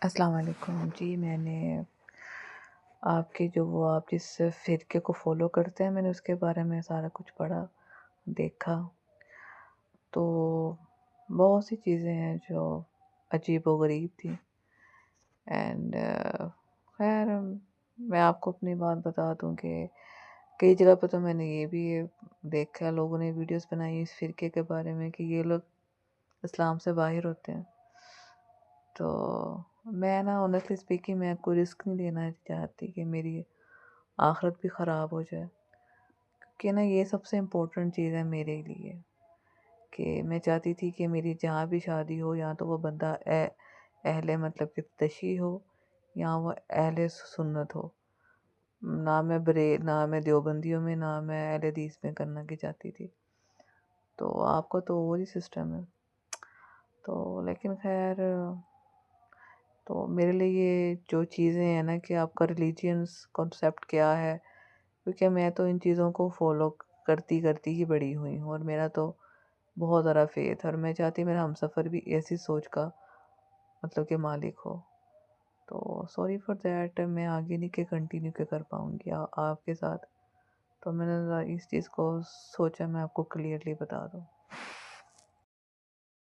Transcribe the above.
السلام علیکم جی، میں نے آپ کے آپ جس فرقے کو فالو کرتے ہیں، میں نے اس کے بارے میں سارا کچھ پڑھا، دیکھا، تو بہت سی چیزیں ہیں جو عجیب و غریب تھیں اینڈ خیر میں آپ کو اپنی بات بتا دوں کہ کئی جگہ پہ تو میں نے یہ بھی دیکھا، لوگوں نے ویڈیوز بنائی اس فرقے کے بارے میں کہ یہ لوگ اسلام سے باہر ہوتے ہیں. تو میں نا آنیسٹلی اسپیکنگ میں کوئی رسک نہیں لینا چاہتی کہ میری آخرت بھی خراب ہو جائے، کیونکہ نا یہ سب سے امپورٹنٹ چیز ہے میرے لیے کہ میں چاہتی تھی کہ میری جہاں بھی شادی ہو یا تو وہ بندہ اہل مطلب کہ تشیع ہو یا وہ اہل سنت ہو. نہ میں دیوبندیوں میں نہ میں اہل حدیث میں کرنا کی چاہتی تھی. تو آپ کا تو وہی سسٹم ہے. تو لیکن خیر تو میرے لیے یہ جو چیزیں ہیں نا کہ آپ کا ریلیجینس کانسیپٹ کیا ہے، کیونکہ میں تو ان چیزوں کو فالو کرتی ہی بڑی ہوئی ہوں اور میرا تو بہت ذرا فیتھ ہے اور میں چاہتی میرا ہم سفر بھی ایسی سوچ کا مطلب کہ مالک ہو. تو سوری فار دیٹ، میں آگے نہیں کہ کنٹینیو کے کر پاؤں گی آپ کے ساتھ. تو میں نے اس چیز کو سوچا میں آپ کو کلیئرلی بتا دوں.